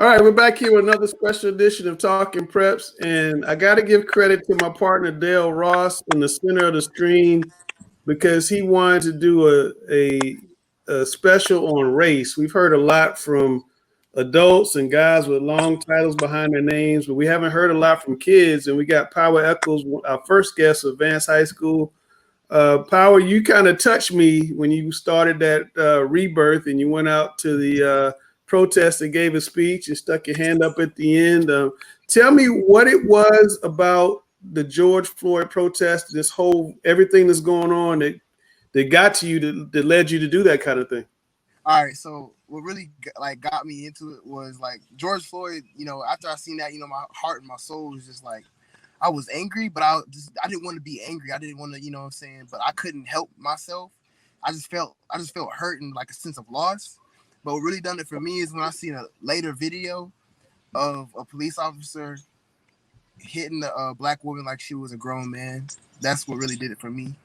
right, we're back here with another special edition of Talking Preps, and I got to give credit to my partner Dale Ross in the center of the stream because he wanted to do a special on race. We've heard a lot from adults and guys with long titles behind their names, but we haven't heard a lot from kids. And we got Power Echols, our first guest of Vance High School. Power, you kind of touched me when you started that rebirth and you went out to the protest and gave a speech and stuck your hand up at the end. Tell me what it was about the George Floyd protest, this whole everything that's going on that got to you, that led you to do that kind of thing. All right, so what really got me into it was like George Floyd. After I seen that, my heart and my soul was just like, I was angry, but I didn't want to be angry. I didn't want to, what I'm saying, but I couldn't help myself. I just felt hurt and like a sense of loss. But what really done it for me is when I seen a later video of a police officer hitting a black woman like she was a grown man. That's what really did it for me.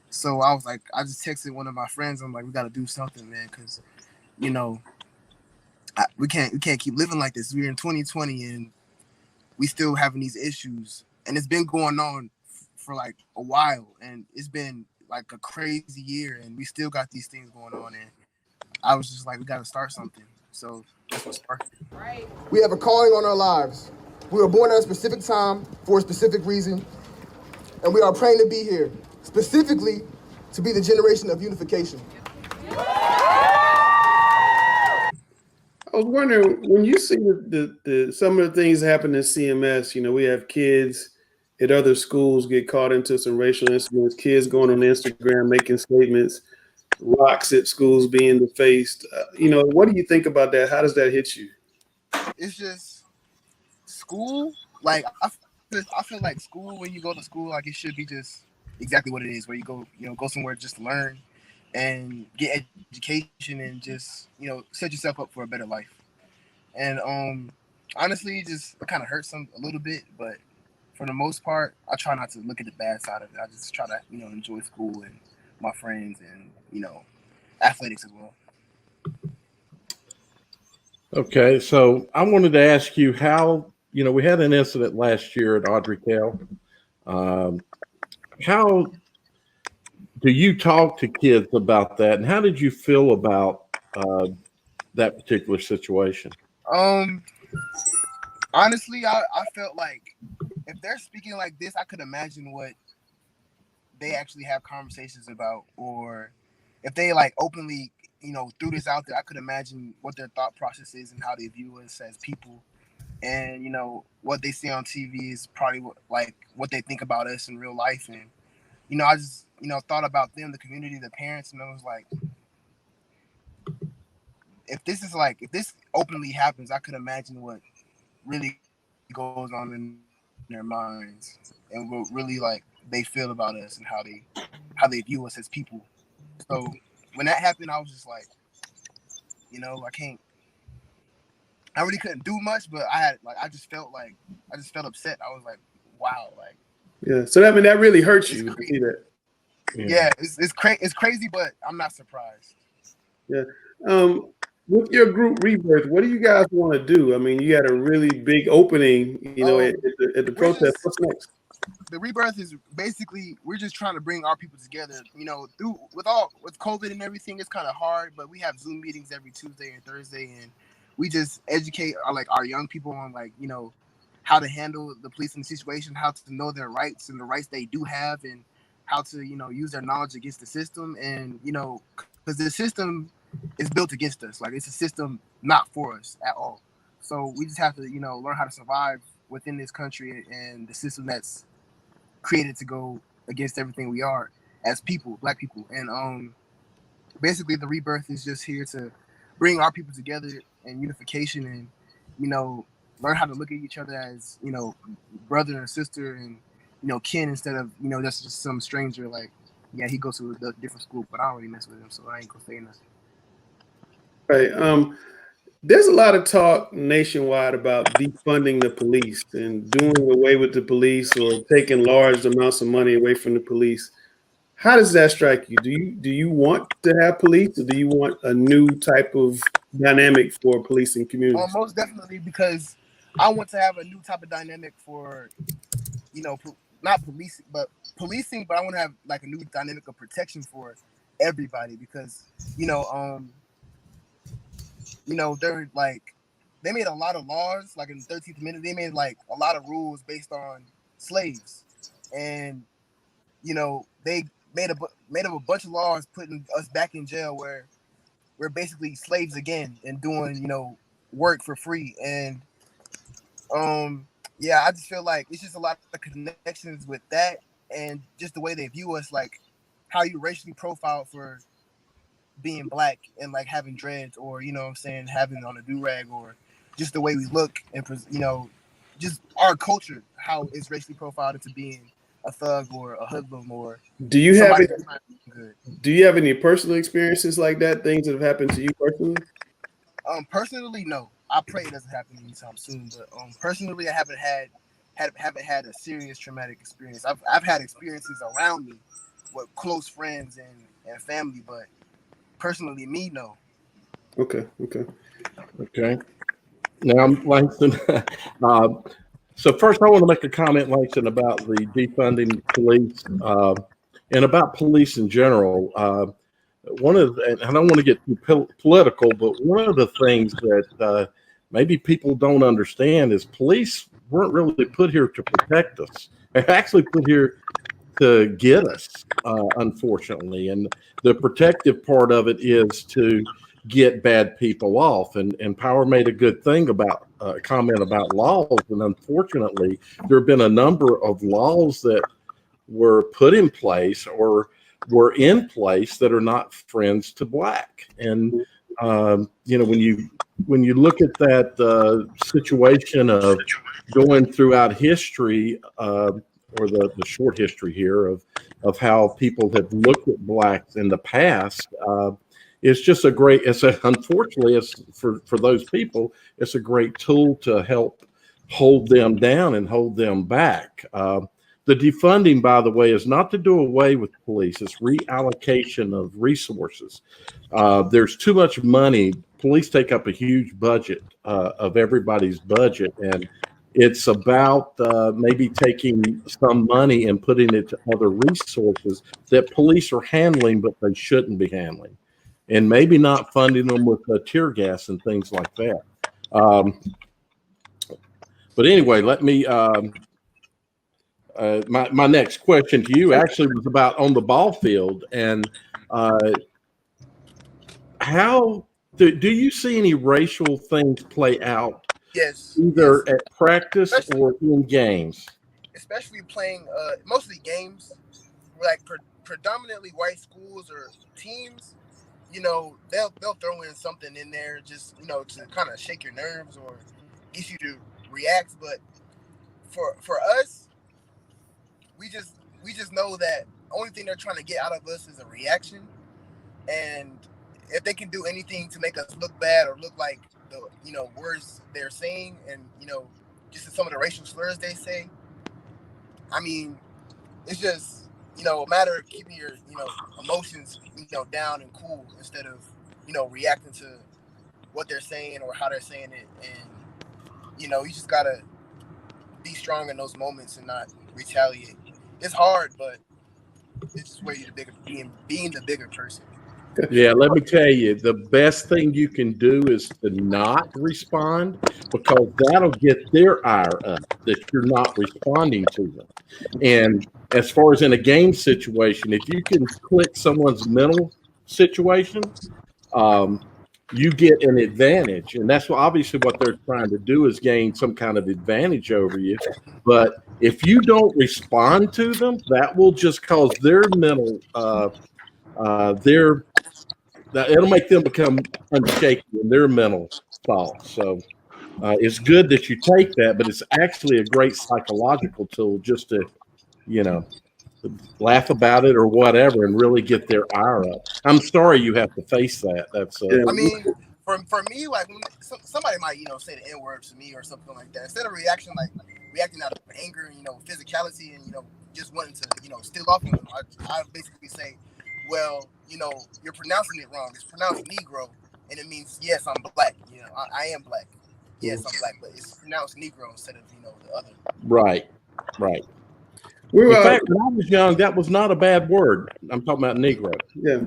So I was like, I just texted one of my friends. I'm like, we got to do something, man, because we can't keep living like this. We're in 2020 and we still having these issues, and it's been going on for like a while, and it's been like a crazy year, and we still got these things going on. And I was just like, we got to start something. So that's what sparked it. Right. We have a calling on our lives. We were born at a specific time for a specific reason, and we are praying to be here, specifically to be the generation of unification. I was wondering, when you see the some of the things happen in CMS, we have kids at other schools get caught into some racial incidents, kids going on Instagram making statements, rocks at schools being defaced. What do you think about that? How does that hit you? It's just school. Like I feel like school, when you go to school, like it should be just exactly what it is, where you go, go somewhere just to learn and get education and just, set yourself up for a better life. And honestly, it kind of hurts a little bit, but for the most part, I try not to look at the bad side of it. I just try to, enjoy school and my friends and, athletics as well. Okay, so I wanted to ask you how, we had an incident last year at Audrey Kell. How do you talk to kids about that, and how did you feel about that particular situation? Honestly, I felt like if they're speaking like this, I could imagine what they actually have conversations about, or if they like openly, threw this out there, I could imagine what their thought process is and how they view us as people. And, what they see on TV is probably what they think about us in real life. And, I just, thought about them, the community, the parents, and I was like, if this openly happens, I could imagine what really goes on in their minds and what really they feel about us and how they view us as people. So when that happened, I was just like, I really couldn't do much, but I just felt upset. I was like, wow, yeah. So that really hurts you to see that. Yeah, it's crazy, but I'm not surprised. Yeah. With your group Rebirth, what do you guys want to do? I mean, you had a really big opening, at the protest. What's next? The Rebirth is basically, we're just trying to bring our people together. With COVID and everything, it's kind of hard, but we have Zoom meetings every Tuesday and Thursday, and we just educate our young people on how to handle the policing situation, how to know their rights and the rights they do have, and how to use their knowledge against the system. And because the system is built against us, it's a system not for us at all. So we just have to learn how to survive within this country and the system that's created to go against everything we are as people, Black people. And basically the Rebirth is just here to bring our people together and unification, and learn how to look at each other as brother and sister and kin, instead of that's just some stranger. He goes to a different school, but I don't really mess with him, so I ain't gonna say nothing. Right. There's a lot of talk nationwide about defunding the police and doing away with the police or taking large amounts of money away from the police. How does that strike you? Do you want to have police, or do you want a new type of dynamic for policing communities? Most definitely, because I want to have a new type of dynamic for, not policing, but but I want to have like a new dynamic of protection for everybody, because they're like, they made a lot of laws, like in the 13th Amendment, they made like a lot of rules based on slaves, and they made up a bunch of laws putting us back in jail where we're basically slaves again and doing work for free. And yeah, I just feel like it's just a lot of connections with that, and just the way they view us, like how you racially profiled for being black and like having dreads, or what I'm saying, having on a do-rag, or just the way we look, and just our culture, how it's racially profiled into being a thug or a hoodlum or do you have somebody any, that's not good. do you have any personal experiences like that, things that have happened to you personally? Personally, no. I pray it doesn't happen anytime soon. But personally, I haven't had a serious traumatic experience. I've had experiences around me with close friends and family, but personally, me, no. Okay. Now, Langston, so first I want to make a comment, Langston, about the defunding police and about police in general. And I don't want to get too political, but one of the things that maybe people don't understand is police weren't really put here to protect us. They're actually put here to get us, unfortunately. And the protective part of it is to get bad people off. And Power made a good thing about comment about laws. And unfortunately, there have been a number of laws that were put in place or were in place that are not friends to black. And when you look at that situation of going throughout history, or the short history here of how people have looked at blacks in the past, it's just unfortunately, it's for those people, it's a great tool to help hold them down and hold them back. The defunding, by the way, is not to do away with police. It's reallocation of resources. There's too much money. Police take up a huge budget of everybody's budget, and it's about maybe taking some money and putting it to other resources that police are handling, but they shouldn't be handling, and maybe not funding them with tear gas and things like that. But anyway, let me. My next question to you actually was about on the ball field, and how do you see any racial things play out? Yes. Either at practice or in games. Especially playing mostly games, like predominantly white schools or teams. They'll throw in something in there just to kind of shake your nerves or get you to react. But for us, we just know that only thing they're trying to get out of us is a reaction, and if they can do anything to make us look bad or look like the words they're saying, and just some of the racial slurs they say, I mean, it's just a matter of keeping your emotions down and cool instead of reacting to what they're saying or how they're saying it. And you just gotta be strong in those moments and not retaliate. It's hard, but it's just where you're being the bigger person. Yeah, let me tell you, the best thing you can do is to not respond, because that'll get their ire up that you're not responding to them. And as far as in a game situation, if you can click someone's mental situation, you get an advantage. And that's obviously what they're trying to do, is gain some kind of advantage over you. But if you don't respond to them, that will just cause their mental it'll make them become unshaky in their mental thoughts. So it's good that you take that, but it's actually a great psychological tool just to, laugh about it or whatever and really get their ire up. I'm sorry you have to face that. That's I mean, for me, like when somebody might say the N-word to me or something like that, instead of reacting out of anger and physicality and just wanting to steal off on them, I basically say, well, you're pronouncing it wrong. It's pronounced Negro, and it means yes, I'm black. You know, I am black. Yes, I'm black, but it's pronounced Negro instead of the other. Right. We're, In fact, when I was young, that was not a bad word. I'm talking about Negro. yeah.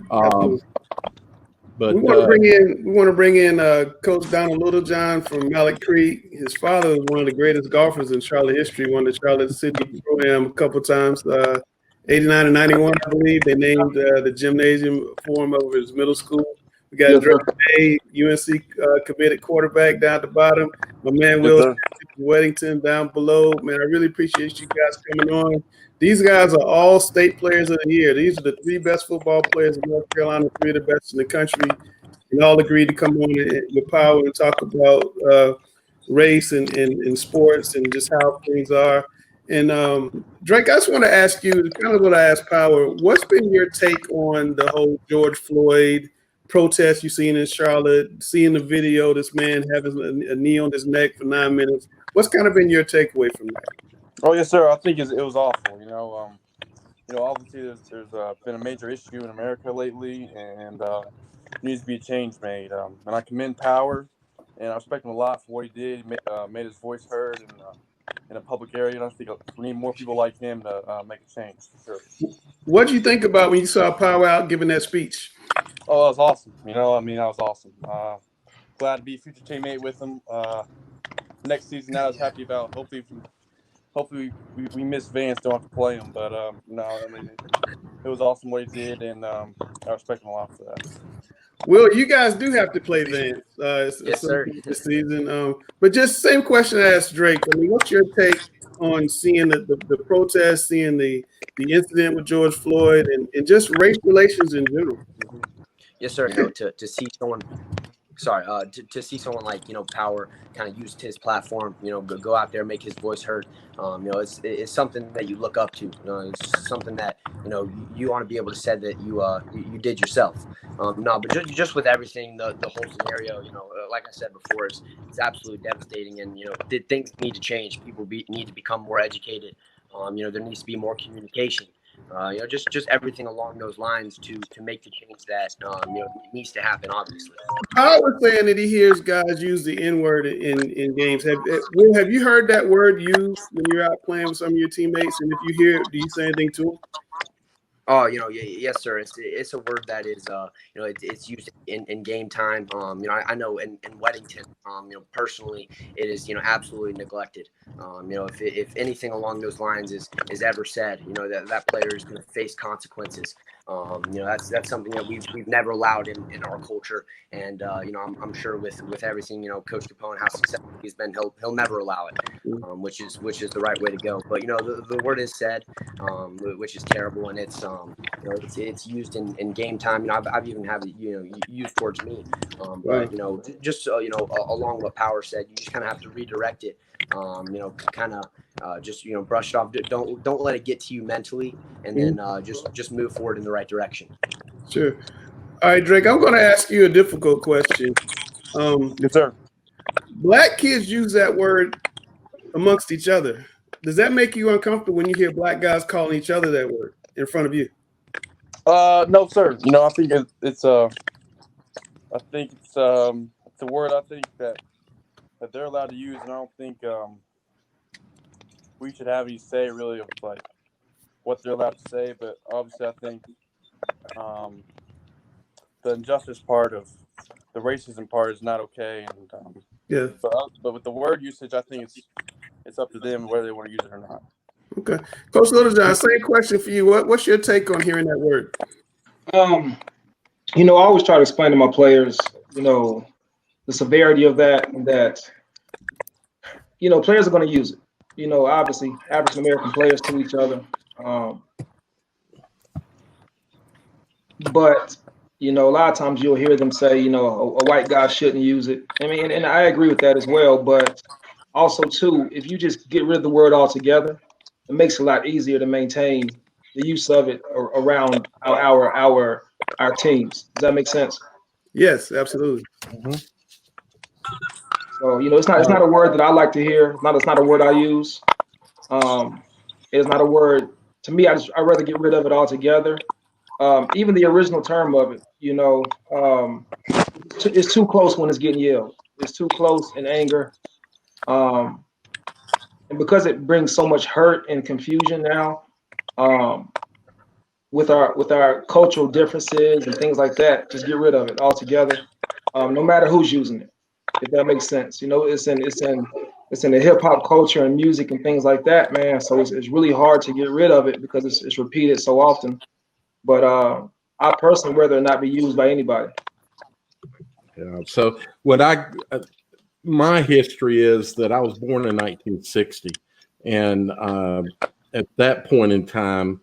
But we want to bring in Coach Donald Littlejohn from Malik Creek. His father was one of the greatest golfers in Charlotte history. Won the Charlotte City Pro-Am a couple times. 89 and 91, I believe. They named the gymnasium for him over his middle school. We got Drake Maye, UNC committed quarterback down at the bottom. My man Will Weddington down below. Man, I really appreciate you guys coming on. These guys are all state players of the year. These are the 3 best football players in North Carolina, 3 of the best in the country. And all agreed to come on with power and talk about race and sports and just how things are. And Drake, I just want to ask you, kind of what I asked Power, what's been your take on the whole George Floyd protest you've seen in Charlotte, seeing the video, this man having a knee on his neck for 9 minutes? What's kind of been your takeaway from that? Oh, yes, sir. I think it was awful. Obviously there's been a major issue in America lately, and needs to be a change made. And I commend Power, and I respect him a lot for what he did. Made his voice heard in a public area, and I think we need more people like him to make a change. For sure. What did you think about when you saw Power out giving that speech? Oh, that was awesome. That was awesome. Glad to be a future teammate with him. Next season, that I was happy about. Hopefully we miss Vance, don't have to play him. But it was awesome what he did, and I respect him a lot for that. Well, you guys do have to play Vance yes, sir. this season. But just same question I asked Drake. I mean, what's your take on seeing the protest, seeing the incident with George Floyd, and just race relations in general? Yes, sir. To see someone. Sorry, to see someone like Power kind of use his platform, go out there, make his voice heard. It's something that you look up to. It's something that you want to be able to say that you did yourself. But just with everything, the whole scenario, like I said before, it's absolutely devastating, and things need to change. People need to become more educated. There needs to be more communication. Just everything along those lines to make the change that needs to happen. Obviously, I was saying that he hears guys use the N-word in games. Have you heard that word used when you're out playing with some of your teammates? And if you hear it, do you say anything to them? Oh, yes, sir. It's a word that is, it's used in game time. I know in Weddington, personally, it is, absolutely neglected. If anything along those lines is ever said, that player is going to face consequences. That's something that we've never allowed in our culture. And, I'm sure with everything, Coach Capone, how successful he's been, he'll never allow it, which is the right way to go. But, the word is said, which is terrible. And it's used in game time. I've even had it, used towards me. But, just, along what Power said, you just kind of have to redirect it. Just brush it off. Don't let it get to you mentally, and then just move forward in the right direction. Sure. All right, Drake, I'm going to ask you a difficult question. Yes, sir. Black kids use that word amongst each other. Does that make you uncomfortable when you hear black guys calling each other that word in front of you? No, sir. I think it's a word I think that they're allowed to use, and I don't think we should have any say really of like what they're allowed to say. But obviously, I think the injustice part of the racism part is not okay. And yeah. But with the word usage, I think it's up to them whether they want to use it or not. Okay, Coach Littlejohn, same question for you. What's your take on hearing that word? I always try to explain to my players, the severity of that, and that, players are going to use it. Obviously, African American players to each other. But, a lot of times you'll hear them say, a white guy shouldn't use it. I mean, and I agree with that as well. But also, too, if you just get rid of the word altogether, it makes it a lot easier to maintain the use of it around our teams. Does that make sense? Yes, absolutely. Mm-hmm. So it's not a word that I like to hear. It's not a word I use. It's not a word to me. I'd rather get rid of it altogether. Even the original term of it, it's too close when it's getting yelled. It's too close in anger. And because it brings so much hurt and confusion now, with our cultural differences and things like that, just get rid of it altogether. No matter who's using it, if that makes sense. You know, it's in the hip hop culture and music and things like that, man. So it's really hard to get rid of it because it's repeated so often. But I personally rather it not be used by anybody. Yeah. So my history is that I was born in 1960, and at that point in time,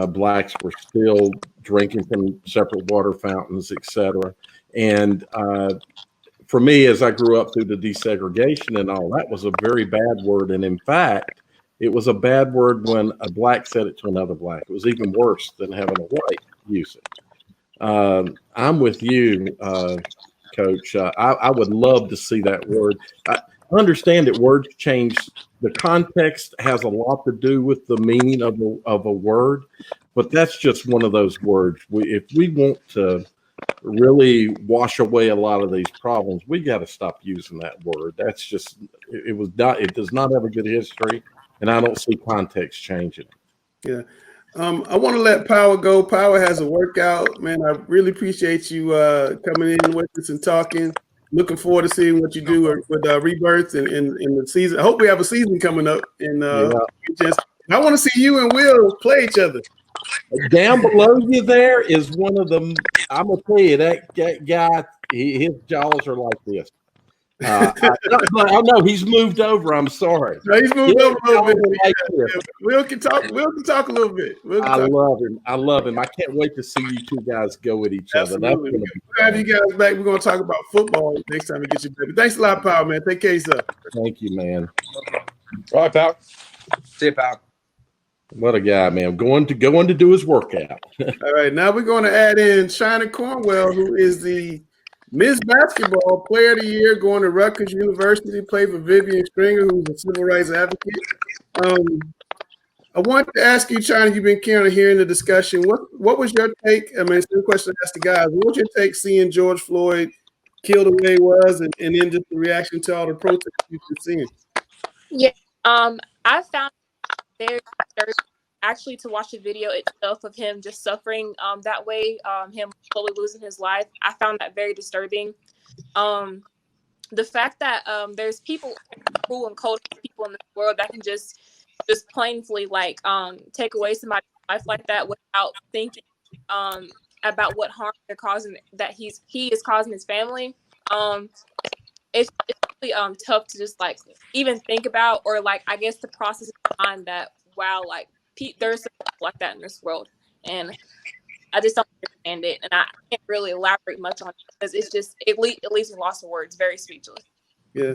blacks were still drinking from separate water fountains, etc. And for me, as I grew up through the desegregation and all, that was a very bad word. And in fact, it was a bad word when a black said it to another black. It was even worse than having a white use it. I'm with you, Coach. I would love to see that word. I understand that words change. The context has a lot to do with the meaning of a word, but that's just one of those words. If we want to really wash away a lot of these problems, we got to stop using that word. That's just it does not have a good history, and I don't see context changing. Yeah. I want to let Power go. Power has a workout, man. I really appreciate you coming in with us and talking. Looking forward to seeing what you do with Rebirth and the season. I hope we have a season coming up. And I want to see you and Will play each other. Down below you there is one of them. I'm gonna tell you that guy. His jaws are like this. I know he's moved over. I'm sorry. No, he's moved over a little bit. Like Will can talk. Will can talk a little bit. I love him. I love him. I can't wait to see you two guys go at each other. Absolutely. We'll have you guys back. We're gonna talk about football next time we get you back. But thanks a lot, Power, man. Take care of yourself. Thank you, man. All right, Power. See you, Power. What a guy, man. Going to do his workout. All right, now we're going to add in Chyna Cornwell, who is the Ms. Basketball Player of the Year, going to Rutgers University, played for Vivian Stringer, who's a civil rights advocate. I want to ask you, Chyna, you've been hearing the discussion. What was your take? I mean, it's a question to ask the guys. What was your take seeing George Floyd killed the way he was, and then just the reaction to all the protests you've been seeing? Yeah, I found it very disturbing actually to watch the video itself of him just suffering that way, him slowly losing his life. I found that very disturbing. The fact that there's people, cruel and cold people in this world that can just plainly like take away somebody's life like that without thinking about what harm they're causing, that he is causing his family. It's really tough to just like even think about, or like I guess the process behind that. Wow, like there's stuff like that in this world, and I just don't understand it, and I can't really elaborate much on it because it's just it leaves me lost for words, very speechless. Yeah.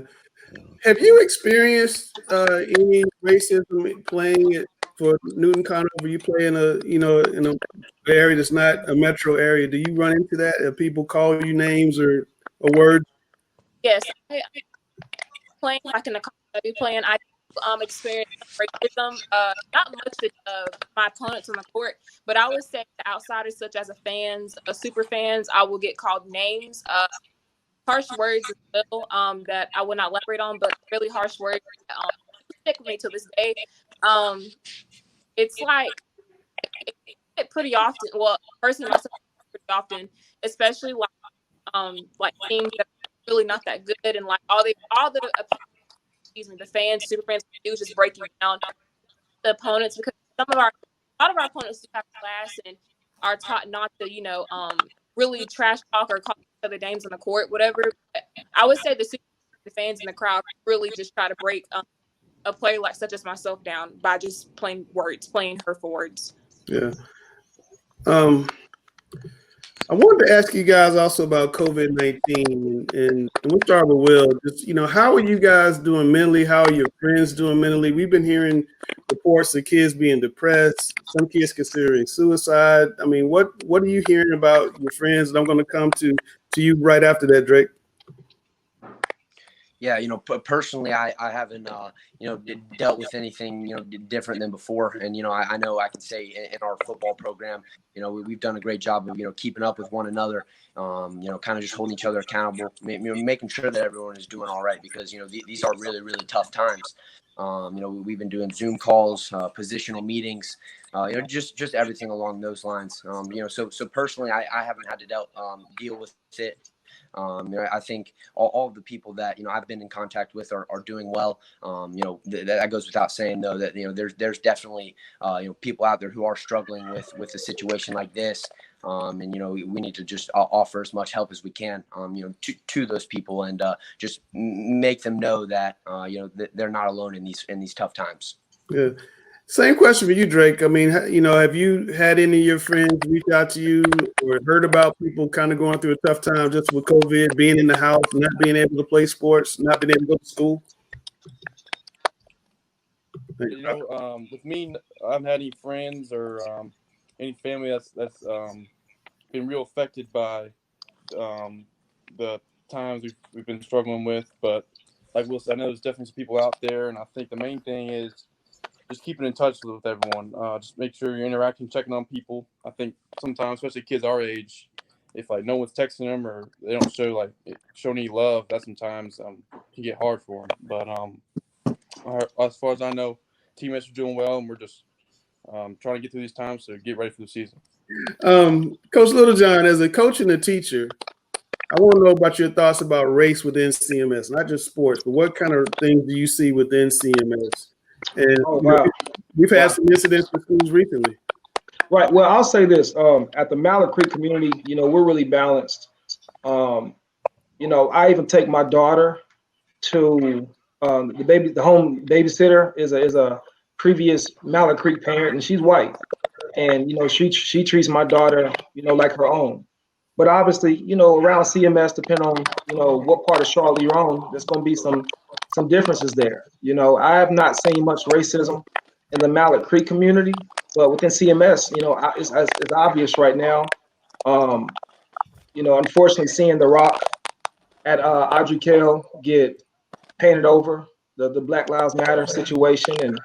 Have you experienced any racism playing it for Newton-Conover? You play in a area that's not a metro area. Do you run into that? If people call you names or a word? Yes, I playing like in the playing. I experience racism, not much with my opponents on the court, but I would say the outsiders, such as super fans, I will get called names, harsh words as well, that I will not elaborate on, but really harsh words that stick with me to this day. It's like pretty often. Well, personally, myself, pretty often, especially like teams that are really not that good, and like all the the fans, super fans do just breaking down the opponents, because a lot of our opponents do have class and are taught not to, really trash talk or call each other names on the court, whatever. But I would say the fans in the crowd really just try to break a player like such as myself down by just playing hurtful words. Yeah. I wanted to ask you guys also about COVID-19, and we'll start with Will. Just, how are you guys doing mentally? How are your friends doing mentally? We've been hearing reports of kids being depressed, some kids considering suicide. I mean, what are you hearing about your friends? And I'm going to come to you right after that, Drake. Yeah, personally, I haven't, dealt with anything, different than before. And, I know I can say in our football program, we've done a great job of, keeping up with one another, kind of just holding each other accountable, making sure that everyone is doing all right, because, these are really, really tough times. We've been doing Zoom calls, positional meetings, just everything along those lines. So personally, I haven't had to deal with it. I think all of the people that I've been in contact with are doing well. That goes without saying, though, that there's definitely people out there who are struggling with a situation like this. And we need to just offer as much help as we can, to those people, and just make them know that that they're not alone in these tough times. Yeah. Same question for you, Drake. I mean, have you had any of your friends reach out to you or heard about people kind of going through a tough time just with COVID, being in the house, not being able to play sports, not being able to go to school? With me, I haven't had any friends or any family that's been real affected by the times we've been struggling with. But like Will said, I know there's definitely some people out there, and I think the main thing is just keeping in touch with everyone. Just make sure you're interacting, checking on people. I think sometimes, especially kids our age, if like no one's texting them or they don't show any love, that sometimes can get hard for them. But as far as I know, teammates are doing well, and we're just trying to get through these times to get ready for the season. Coach Littlejohn, as a coach and a teacher, I want to know about your thoughts about race within CMS, not just sports, but what kind of things do you see within CMS? And we've had some incidents with schools recently. Right. Well, I'll say this: at the Mallard Creek community, we're really balanced. I even take my daughter to the home babysitter is a previous Mallard Creek parent, and she's white, and she treats my daughter like her own. But obviously, around CMS, depending on what part of Charlotte you're on, there's going to be some differences there. I have not seen much racism in the Mallard Creek community, but within CMS, it's obvious right now. Unfortunately, seeing the rock at Audrey Kell get painted over, the Black Lives Matter situation and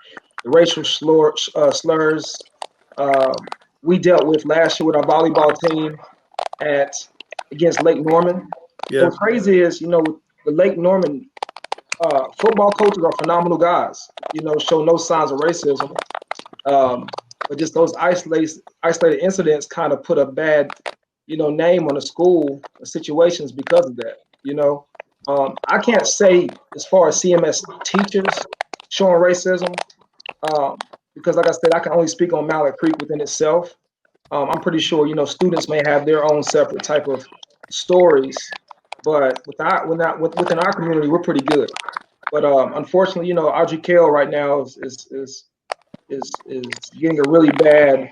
the racial slurs we dealt with last year with our volleyball team against Lake Norman. Yeah. What's crazy is, the Lake Norman football coaches are phenomenal guys. Show no signs of racism. But just those isolated incidents kind of put a bad, name on the school situations because of that. I can't say as far as CMS teachers showing racism, because like I said, I can only speak on Mallard Creek within itself. I'm pretty sure, students may have their own separate type of stories, but within our community, we're pretty good. But unfortunately, Audrey Kell right now is getting a really bad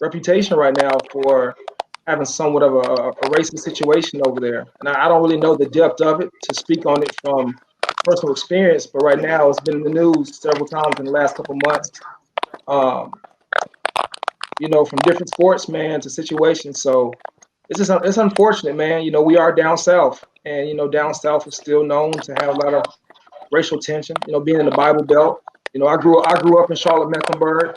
reputation right now for having somewhat of a racist situation over there. And I don't really know the depth of it to speak on it from personal experience, but right now it's been in the news several times in the last couple of months. From different sportsmen to situations. So it's unfortunate, man. We are down south, and down south is still known to have a lot of racial tension. Being in the Bible Belt. I grew up in Charlotte-Mecklenburg,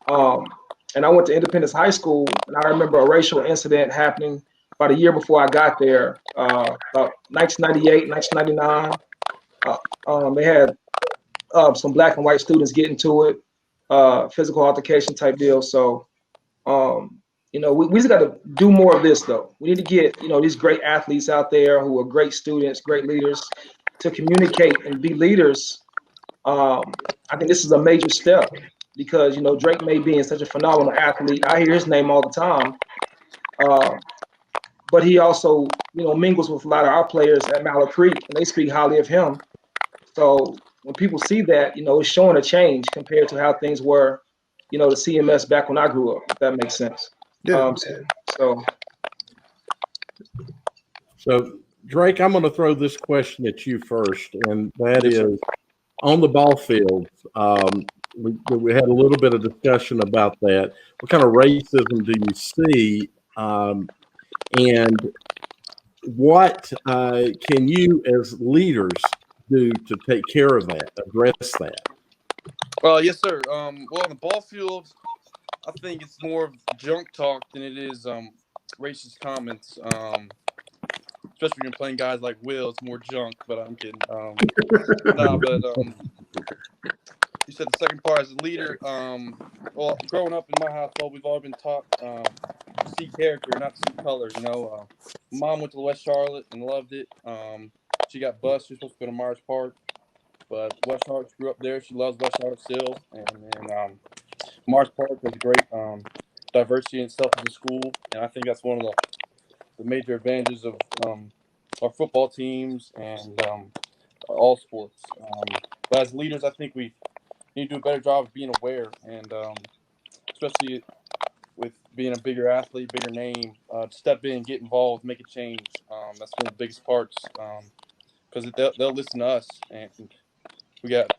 and I went to Independence High School, and I remember a racial incident happening about a year before I got there, about 1998, 1999. They had some black and white students get into it, physical altercation type deal. So, we just got to do more of this, though. We need to get, these great athletes out there who are great students, great leaders, to communicate and be leaders. I think this is a major step because, Drake Maye being such a phenomenal athlete, I hear his name all the time. But he also, mingles with a lot of our players at Mallard Creek, and they speak highly of him. So when people see that, it's showing a change compared to how things were, the CMS back when I grew up, if that makes sense. Yeah. So, Drake, I'm going to throw this question at you first, and that is, on the ball field, we had a little bit of discussion about that. What kind of racism do you see? And what can you as leaders do to take care of that, address that? Yes, sir. Well, on the ball field, I think it's more of junk talk than it is racist comments. Especially when you're playing guys like Will, it's more junk. But I'm kidding. You said the second part as a leader. Well, growing up in my household, we've all been taught to see character, not to see color. You know, Mom went to West Charlotte and loved it. She got bused. She was supposed to go to Myers Park, but West Charlotte grew up there. She loves West Charlotte still, and Myers Park was great diversity and stuff in the school, and I think that's one of the major advantages of our football teams and all sports. But as leaders, I think we need to do a better job of being aware, and especially with being a bigger athlete, bigger name, step in, get involved, make a change. That's one of the biggest parts because they'll listen to us, and we got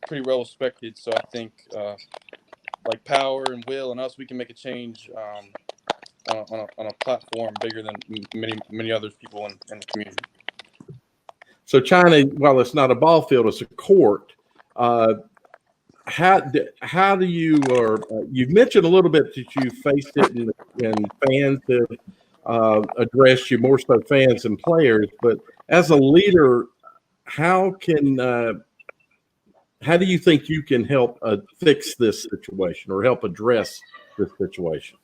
pretty well respected. So I think like Power and Will and us, we can make a change on a platform bigger than many other people in the community. So Chyna, while it's not a ball field, it's a court. How do you, or you've mentioned a little bit that you faced it and fans have addressed you, more so fans and players, but as a leader, how do you think you can help fix this situation or help address this situation?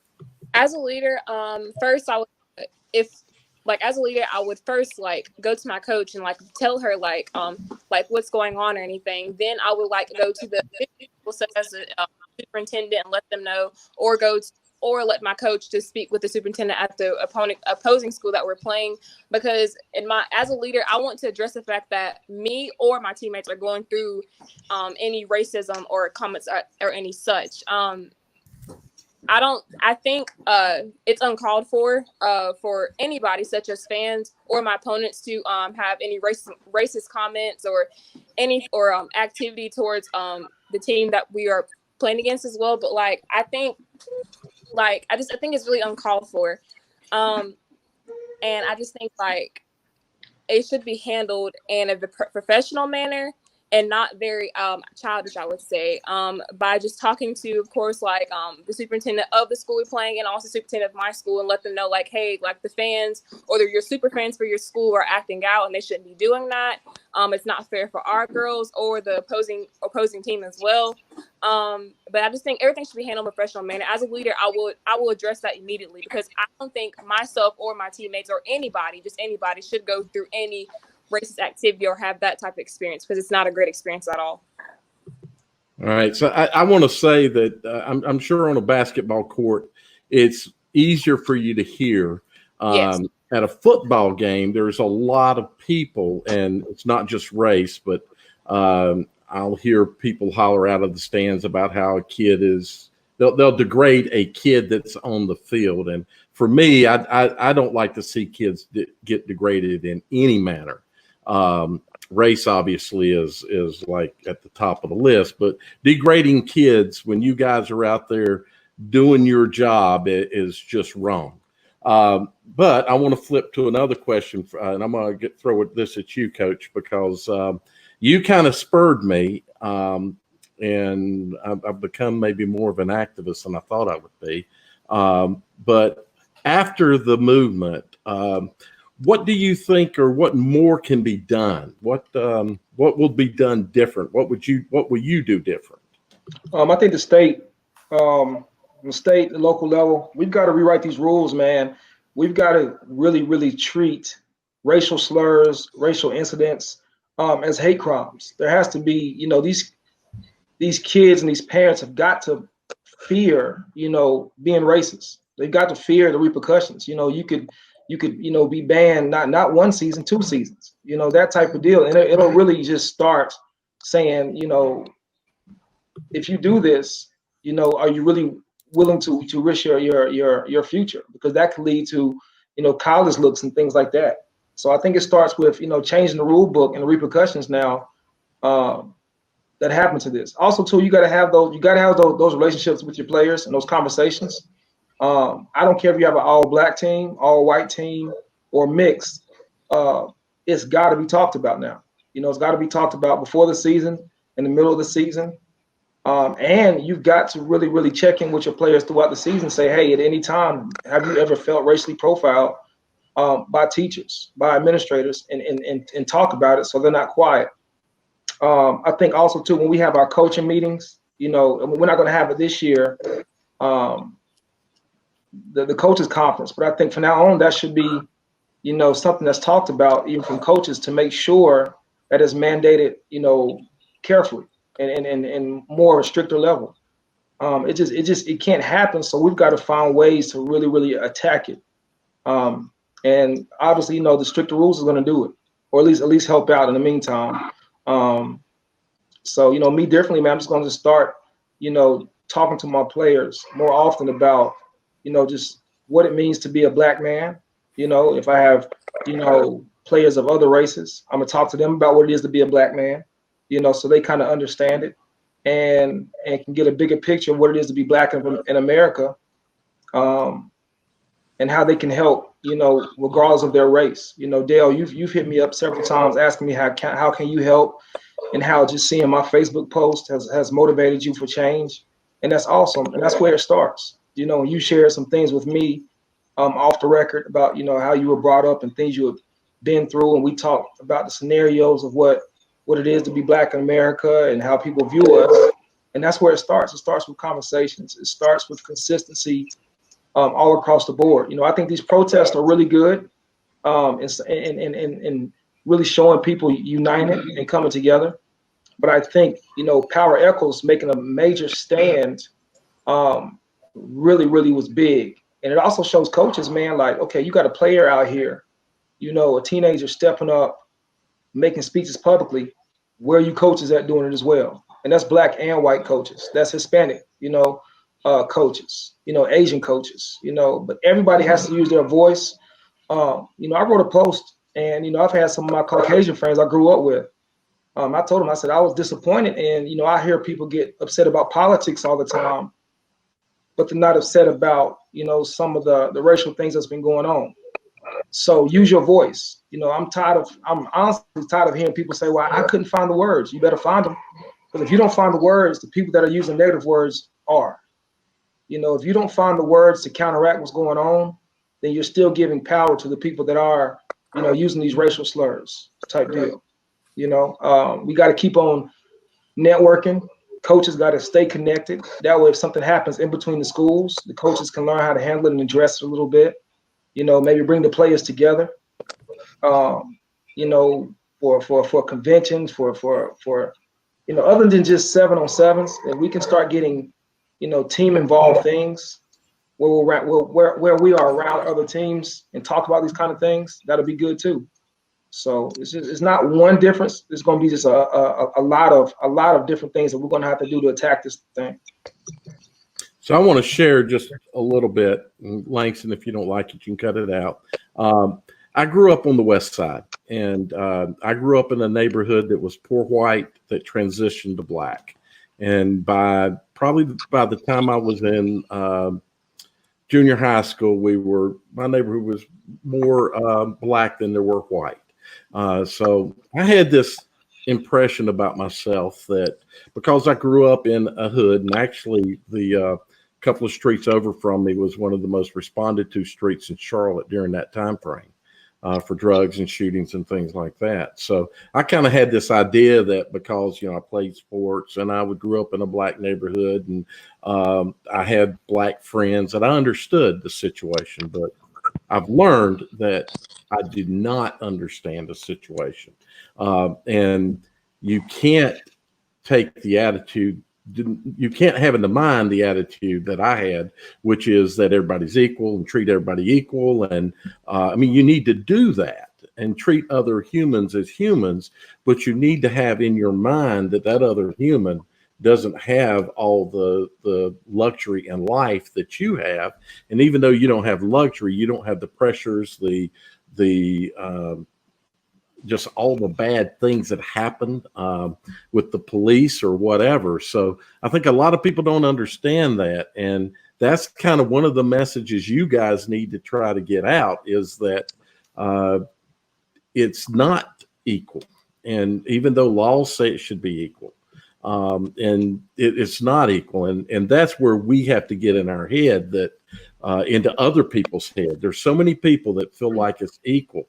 As a leader, first I would, I would first go to my coach and tell her what's going on or anything. Then I would go to the people such as the superintendent and let them know, or let my coach just speak with the superintendent at the opposing school that we're playing. Because as a leader, I want to address the fact that me or my teammates are going through any racism or comments or any such. I think it's uncalled for anybody, such as fans or my opponents, to have any racist comments or any activity towards the team that we are playing against as well. But I think it's really uncalled for, and I just think it should be handled in a professional manner and not very childish, I would say, by just talking to, of course, the superintendent of the school we're playing and also the superintendent of my school, and let them know, hey, the fans or your super fans for your school are acting out and they shouldn't be doing that. It's not fair for our girls or the opposing team as well. But I just think everything should be handled in a professional manner. As a leader, I will address that immediately, because I don't think myself or my teammates or anybody should go through any racist activity or have that type of experience, because it's not a great experience at all. All right. So I want to say that I'm sure on a basketball court, it's easier for you to hear. Yes. At a football game, there's a lot of people, and it's not just race, but I'll hear people holler out of the stands about how a kid is, they'll degrade a kid that's on the field. And for me, I don't like to see kids get degraded in any manner. Race obviously is at the top of the list, but degrading kids when you guys are out there doing your job is just wrong. But I want to flip to another question, and I'm going to throw this at you, Coach, because you kind of spurred me, and I've become maybe more of an activist than I thought I would be. But after the movement, what do you think, or what more can be done? What will be done different? What will you do different? I think the local level, we've got to rewrite these rules, man. We've got to really, really treat racial slurs, racial incidents as hate crimes. There has to be, these kids and these parents have got to fear, being racist. They've got to fear the repercussions. You could be banned not one season, 2 seasons, that type of deal. And it'll really just start saying, if you do this, are you really willing to risk your future? Because that could lead to, college looks and things like that. So I think it starts with, changing the rule book and the repercussions now that happen to this. Also, too, you got to have those relationships with your players and those conversations. I don't care if you have an all black team, all white team, or mixed, it's got to be talked about now. You know, it's got to be talked about before the season, in the middle of the season. And you've got to really, really check in with your players throughout the season. Say, hey, at any time, have you ever felt racially profiled by teachers, by administrators, and talk about it so they're not quiet. I think also, too, when we have our coaching meetings, you know, I mean, we're not going to have it this year, the coaches conference, but I think from now on, that should be, you know, something that's talked about even from coaches to make sure that is mandated, you know, carefully and more of a stricter level. It can't happen. So we've got to find ways to really, really attack it. And obviously, you know, the stricter rules are going to do it, or at least help out in the meantime. So, you know, me differently, man, I'm just going to start, you know, talking to my players more often about, you know, just what it means to be a black man. You know, if I have, you know, players of other races, I'm gonna talk to them about what it is to be a black man, you know, so they kind of understand it and can get a bigger picture of what it is to be black in America, and how they can help, you know, regardless of their race. You know, Dale, you've hit me up several times asking me how can you help, and how just seeing my Facebook post has motivated you for change, and that's awesome, and that's where it starts. You know, you share some things with me off the record about, you know, how you were brought up and things you have been through, and we talked about the scenarios of what it is to be black in America and how people view us, and that's where it starts. It starts with conversations. It starts with consistency all across the board. You know, I think these protests are really good, and really showing people united and coming together. But I think, you know, Power Echols making a major stand really, really was big. And it also shows coaches, man, like, okay, you got a player out here, you know, a teenager stepping up, making speeches publicly. Where are you coaches at doing it as well? And that's black and white coaches. That's Hispanic, you know, coaches, you know, Asian coaches, you know, but everybody has to use their voice. You know, I wrote a post, and, you know, I've had some of my Caucasian friends I grew up with. I told them, I said, I was disappointed. And, you know, I hear people get upset about politics all the time, but they're not upset about, you know, some of the racial things that's been going on. So use your voice. You know, I'm honestly tired of hearing people say, well, I couldn't find the words. You better find them. Because if you don't find the words, the people that are using negative words are. You know, if you don't find the words to counteract what's going on, then you're still giving power to the people that are, you know, using these racial slurs type deal. You know, we got to keep on networking. Coaches got to stay connected. That way, if something happens in between the schools, the coaches can learn how to handle it and address it a little bit. You know, maybe bring the players together. You know, for conventions, for you know, other than just 7-on-7s, if we can start getting, you know, team involved things where we are around other teams and talk about these kind of things, that'll be good too. So it's not one difference. It's going to be just a lot of different things that we're going to have to do to attack this thing. So I want to share just a little bit, Langston, if you don't like it, you can cut it out. I grew up on the West Side, and I grew up in a neighborhood that was poor white that transitioned to black. And probably by the time I was in junior high school, my neighborhood was more black than there were white. So I had this impression about myself that because I grew up in a hood, and actually the couple of streets over from me was one of the most responded to streets in Charlotte during that time frame for drugs and shootings and things like that. So I kind of had this idea that because, you know, I played sports and I grew up in a black neighborhood, and I had black friends, that I understood the situation. But I've learned that I did not understand the situation. And you can't take the attitude, you can't have in the mind the attitude that I had, which is that everybody's equal and treat everybody equal. And I mean, you need to do that and treat other humans as humans, but you need to have in your mind that other human doesn't have all the luxury in life that you have. And even though you don't have luxury, you don't have the pressures, just all the bad things that happen with the police or whatever. So I think a lot of people don't understand that. And that's kind of one of the messages you guys need to try to get out, is that it's not equal. And even though laws say it should be equal, and it's not equal. And that's where we have to get in our head that into other people's head. There's so many people that feel like it's equal.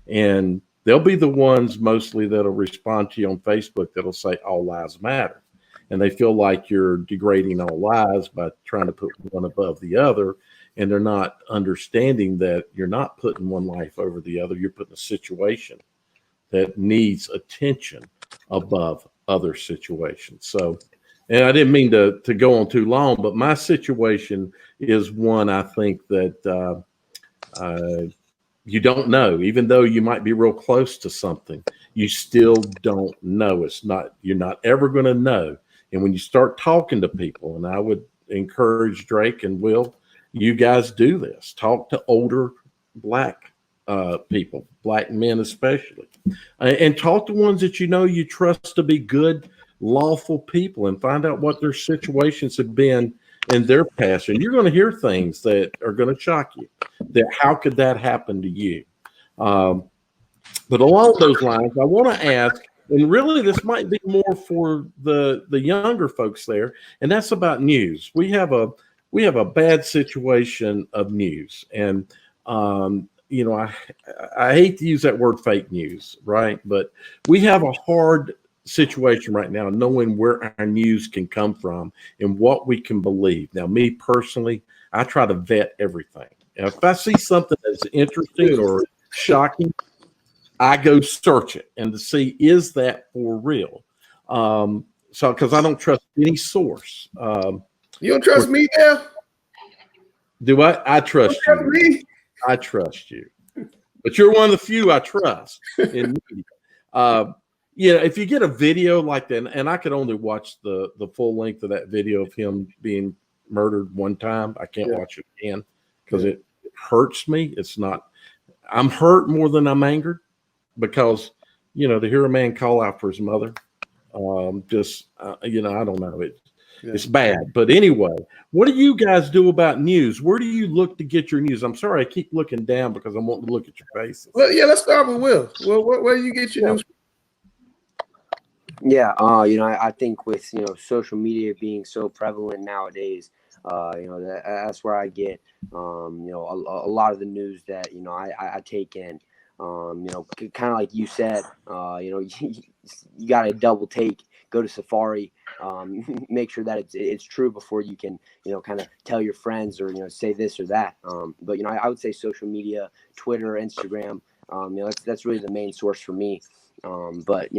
And they'll be the ones mostly that'll respond to you on Facebook that'll say all lives matter. And they feel like you're degrading all lives by trying to put one above the other. And they're not understanding that you're not putting one life over the other. You're putting a situation that needs attention above other situations. So, and I didn't mean to go on too long, but my situation is one I think that you don't know. Even though you might be real close to something, you still don't know. You're not ever going to know. And when you start talking to people, and I would encourage Drake and Will, you guys do this. Talk to older Black people, Black men especially, and talk to ones that you trust to be good, lawful people, and find out what their situations have been in their past. And you're going to hear things that are going to shock you. That how could that happen to you? But along those lines, I want to ask, and really this might be more for the younger folks there, and that's about news. We have a bad situation of news, and I hate to use that word fake news, right? But we have a hard situation right now knowing where our news can come from and what we can believe. Now, me personally, I try to vet everything. If I see something that's interesting or shocking, I go search it and to see, is that for real? So, because I don't trust any source. You don't trust me, Dale? Do I? I trust you. Me? I trust you, but you're one of the few I trust in media. If you get a video like that, and I could only watch the full length of that video of him being murdered one time. I can't watch it again because it hurts me. I'm hurt more than I'm angered because, to hear a man call out for his mother, I don't know. It's bad. But anyway, what do you guys do about news? Where do you look to get your news? I'm sorry, I keep looking down because I want to look at your faces. Well, let's start with Will. Well, where do you get your news? Yeah, I think with social media being so prevalent nowadays, that's where I get a lot of the news that I take in. Kind of like you said, you got to double take, go to Safari, make sure that it's true before you can kind of tell your friends or say this or that. But I would say social media, Twitter, Instagram, that's really the main source for me. But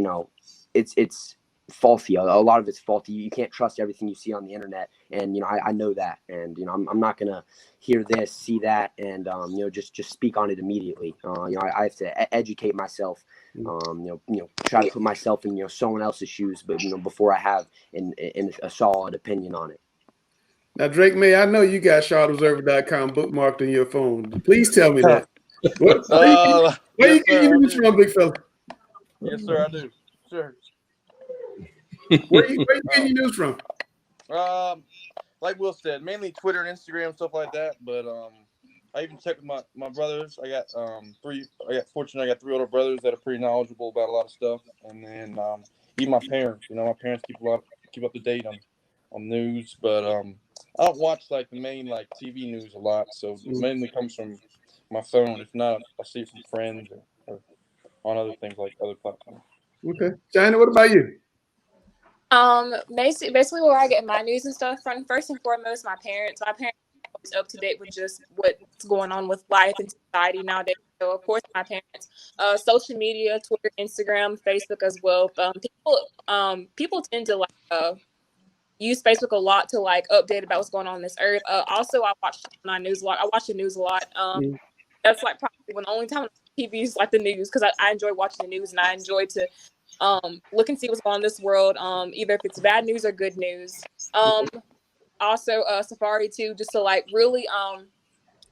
it's faulty. A lot of it's faulty. You can't trust everything you see on the internet, and I know that, and I'm not gonna hear this, see that, and just speak on it immediately. I have to educate myself. Try to put myself in someone else's shoes, but before I have a solid opinion on it. Now, Drake May, I know you got CharlotteObserver.com bookmarked on your phone. Please tell me that. Where you get your news from, big fella? Yes, sir, I do. Sure. Where you getting your news from? Like Will said, mainly Twitter and Instagram, stuff like that. But I even checked with my brothers. I got fortunately, I got 3 older brothers that are pretty knowledgeable about a lot of stuff. And then even my parents. My parents keep up to date on news. But I don't watch like the main TV news a lot. So it mainly comes from my phone. If not, I see it from friends or on other things like other platforms. Okay, Chyna, what about you? Basically where I get my news and stuff from, first and foremost, my parents. My parents are always up to date with just what's going on with life and society nowadays. So of course my parents. Social media, Twitter, Instagram, Facebook as well. People tend to use Facebook a lot to update about what's going on this earth. Also I watch news a lot. I watch the news a lot. That's probably when the only time on TV is the news, because I enjoy watching the news and I enjoy to look and see what's going on in this world, either if it's bad news or good news. Also Safari too, just to really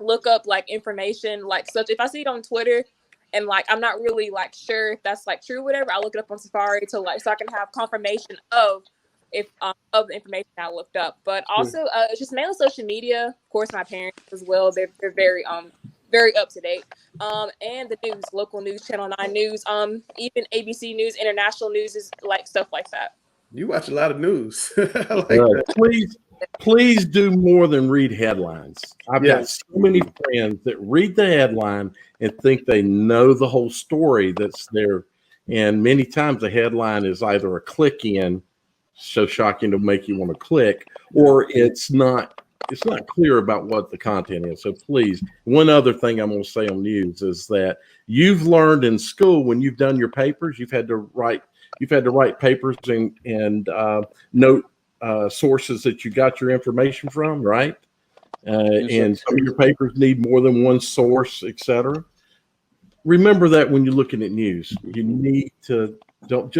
look up information such. If I see it on Twitter and I'm not really sure if that's true, whatever, I look it up on Safari to so I can have confirmation of of the information I looked up. But also it's just mainly social media. Of course my parents as well, they're very very up to date. And the news, local news, Channel 9 News, even ABC News, international news is like stuff like that. You watch a lot of news. I like that. Please do more than read headlines. I've got so many friends that read the headline and think they know the whole story that's there. And many times the headline is either a click in, so shocking to make you want to click, or it's not clear about what the content is. So please, one other thing I'm going to say on news is that you've learned in school when you've done your papers, you've had to write papers and note sources that you got your information from, right? And some of your papers need more than one source, etc. Remember that when you're looking at news, you need to don't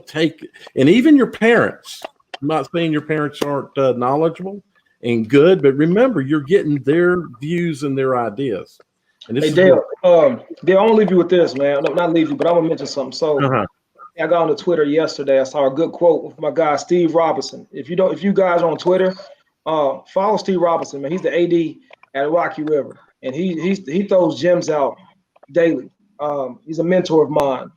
take, and even your parents. I'm not saying your parents aren't knowledgeable and good, but remember you're getting their views and their ideas. And this hey Dale, Dale, I want to leave you with this, man. No, not leave you, but I'm gonna mention something. So I got on the Twitter yesterday. I saw a good quote with my guy Steve Robinson. If you guys are on Twitter, follow Steve Robinson, man. He's the AD at Rocky River, and he throws gems out daily. He's a mentor of mine.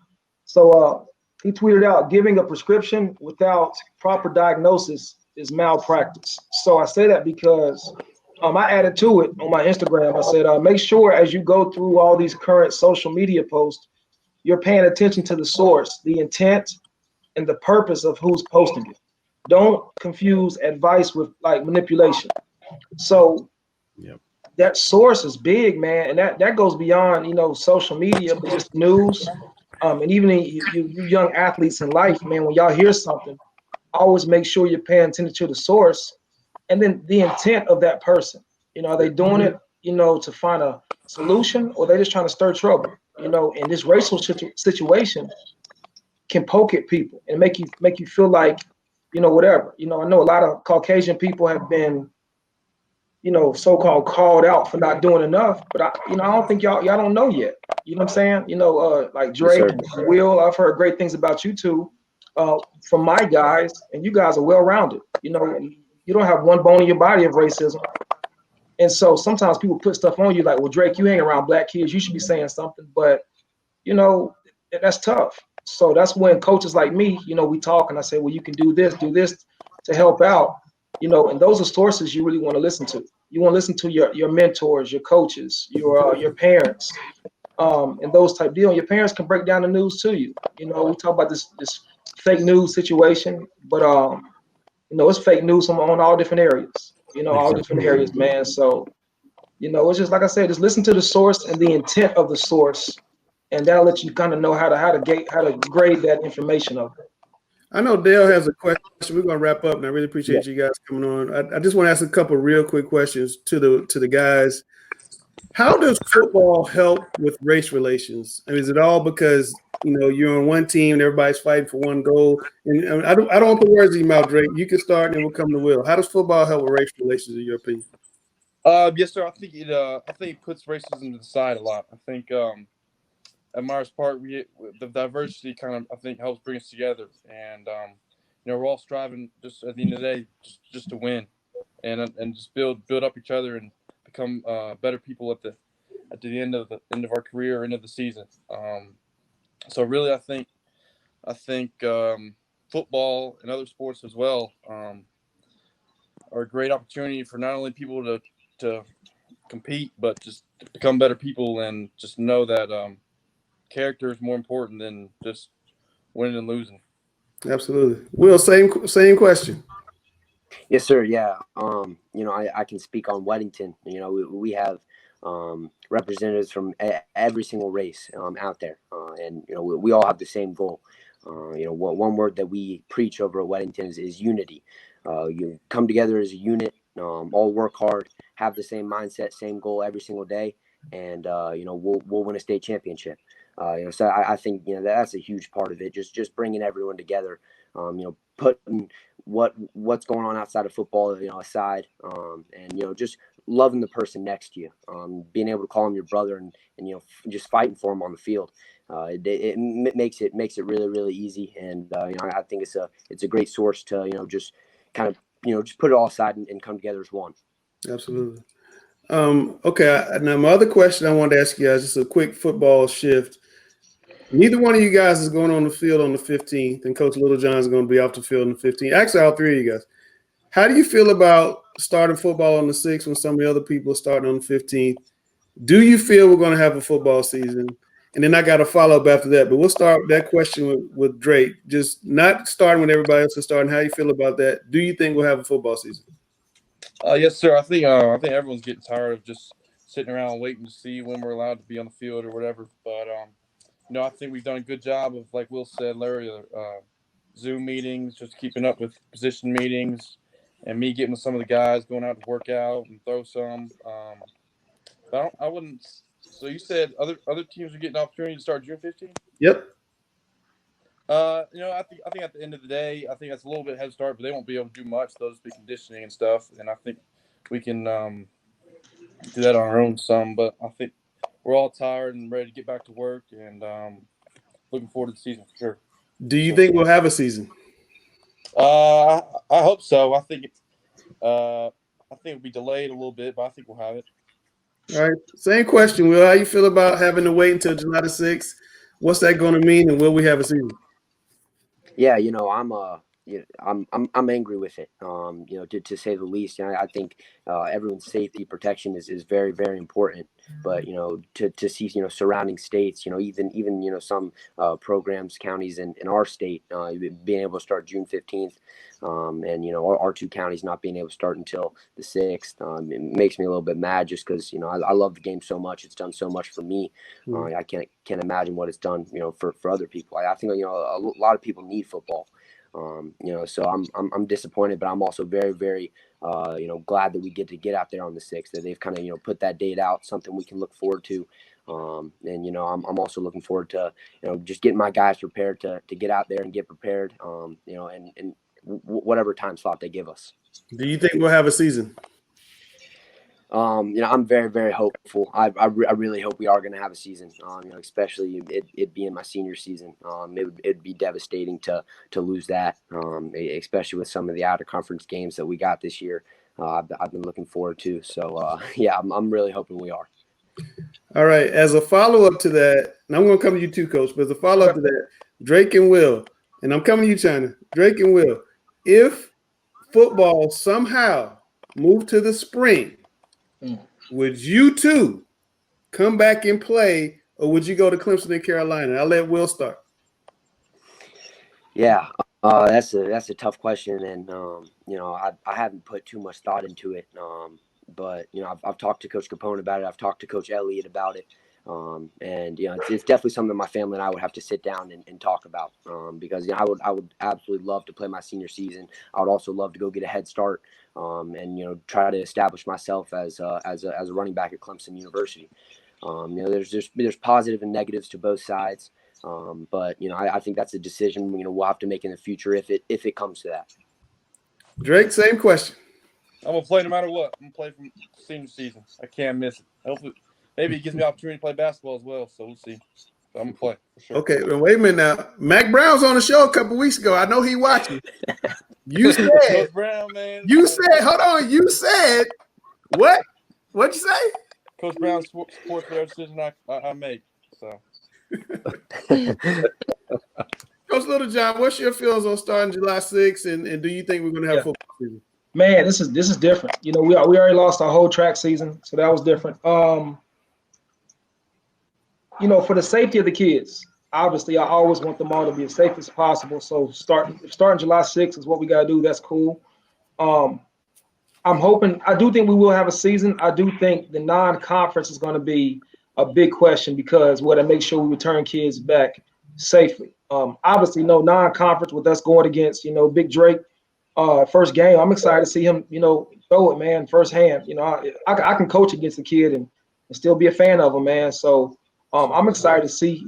So he tweeted out, giving a prescription without proper diagnosis is malpractice. So I say that because I added to it on my Instagram. I said, make sure as you go through all these current social media posts, you're paying attention to the source, the intent, and the purpose of who's posting it. Don't confuse advice with like manipulation. So that source is big, man, and that goes beyond social media, but just news. And even you young athletes in life, man, when y'all hear something, always make sure you're paying attention to the source and then the intent of that person. Are they doing it, to find a solution, or they just trying to stir trouble? And this racial situation can poke at people and make you feel like, whatever. I know a lot of Caucasian people have been, so-called called out for not doing enough, but I don't think y'all don't know yet. You know what I'm saying? Like Drake and Will, I've heard great things about you two from my guys, and you guys are well-rounded. You don't have one bone in your body of racism. And so sometimes people put stuff on you like, well, Drake, you hang around black kids, you should be saying something, but that's tough. So that's when coaches like me, we talk and I say, well, you can do this to help out, and those are sources you really want to listen to. You want to listen to your mentors, your coaches, your parents, and those type deal. And your parents can break down the news to you. We talk about this fake news situation, but it's fake news on all different areas. All different areas, man. So, it's just like I said, just listen to the source and the intent of the source, and that'll let you kind of know how to grade that information of it. I know Dale has a question. We're gonna wrap up, and I really appreciate you guys coming on. I just want to ask a couple real quick questions to the guys. How does football help with race relations? I mean, is it all because you're on one team and everybody's fighting for one goal? And I don't want to put words in your mouth, Drake. You can start, and then we'll come to Will. How does football help with race relations, in your opinion? Yes, sir. I think it puts racism to the side a lot. I think at Myers Park, the diversity kind of, I think, helps bring us together, and we're all striving just at the end of the day just to win, and just build up each other and become better people at the end of our career, end of the season. So really, I think football and other sports as well are a great opportunity for not only people to compete, but just to become better people and just know that character is more important than just winning and losing. Absolutely. Will, same question. Yes, sir. Yeah. I can speak on Weddington. We have representatives from every single race out there, and we all have the same goal. One word that we preach over at Weddington is unity. You come together as a unit, all work hard, have the same mindset, same goal every single day, and we'll win a state championship. So I think that's a huge part of it. Just bringing everyone together. Putting what's going on outside of football, aside, and just loving the person next to you, being able to call him your brother, and just fighting for him on the field. It makes it really, really easy, and I think it's a great source to just kind of just put it all aside and come together as one. Absolutely. Okay. Now, my other question I wanted to ask you guys, just a quick football shift. Neither one of you guys is going on the field on the 15th, and Coach Littlejohn is going to be off the field on the 15th. Actually, all three of you guys. How do you feel about starting football on the 6th when some of the other people are starting on the 15th? Do you feel we're going to have a football season? And then I got a follow-up after that. But we'll start that question with Drake. Just not starting when everybody else is starting. How you feel about that? Do you think we'll have a football season? Yes, sir. I think everyone's getting tired of just sitting around waiting to see when we're allowed to be on the field or whatever. But I think we've done a good job of, like Will said, Larry, Zoom meetings, just keeping up with position meetings, and me getting with some of the guys, going out to work out and throw some. But I wouldn't. So you said other teams are getting an opportunity to start June 15th? Yep. I think at the end of the day, I think that's a little bit head start, but they won't be able to do much. They'll just be conditioning and stuff, and I think we can do that on our own some. But I think we're all tired and ready to get back to work, and looking forward to the season for sure. Do you think we'll have a season? I hope so. I think it'll be delayed a little bit, but I think we'll have it. All right. Same question, Will. How you feel about having to wait until July the 6th? What's that going to mean, and will we have a season? Yeah, I'm angry with it. To say the least. I think everyone's safety protection is very, very important. But to see surrounding states, even some programs, counties in our state being able to start June 15th, and our two counties not being able to start until the 6th, it makes me a little bit mad just because I love the game so much. It's done so much for me. I can't imagine what it's done for other people. I think a lot of people need football. So I'm disappointed, but I'm also very, very, glad that we get out there on the 6th, that they've kind of, put that date out, something we can look forward to. And, I'm also looking forward to, just getting my guys prepared to get out there and get prepared, and whatever time slot they give us. Do you think we'll have a season? I'm very, very hopeful. I really hope we are going to have a season. Especially it being my senior season. It'd be devastating to lose that. Especially with some of the out of conference games that we got this year. I've been looking forward to. So yeah, I'm really hoping we are. All right. As a follow up to that, and I'm going to come to you too, Coach. But as a follow up to that, Drake and Will, and I'm coming to you, Chyna. Drake and Will, if football somehow moved to the spring, would you two come back and play, or would you go to Clemson and Carolina? I'll let Will start. Yeah, that's a tough question, and I haven't put too much thought into it. But I've talked to Coach Capone about it. I've talked to Coach Elliott about it. And it's definitely something my family and I would have to sit down and talk about, because I would absolutely love to play my senior season. I would also love to go get a head start, and try to establish myself as a running back at Clemson University. There's positive and negatives to both sides, but I think that's a decision we'll have to make in the future if it comes to that. Drake, same question. I'm gonna play no matter what. I'm gonna play from senior season. I can't miss it. Hopefully, maybe it gives me the opportunity to play basketball as well. So we'll see. So I'm gonna play for sure. Okay, well, wait a minute now. Mac Brown's on the show a couple weeks ago. I know he watching. You said, Coach Brown, man. You said, hold on. You said what? What'd you say? Coach Brown supports whatever decision I make. So. Coach Littlejohn, what's your feelings on starting July 6th, and do you think we're going to have football season? Man, this is different. We already lost our whole track season, so that was different. For the safety of the kids, obviously, I always want them all to be as safe as possible. So starting July 6th is what we got to do. That's cool. I'm hoping. I do think we will have a season. I do think the non-conference is going to be a big question because we got to make sure we return kids back safely. Obviously, no non-conference with us going against Big Drake. First game, I'm excited to see him, throw it, man, firsthand. I can coach against the kid and still be a fan of him, man. So I'm excited to see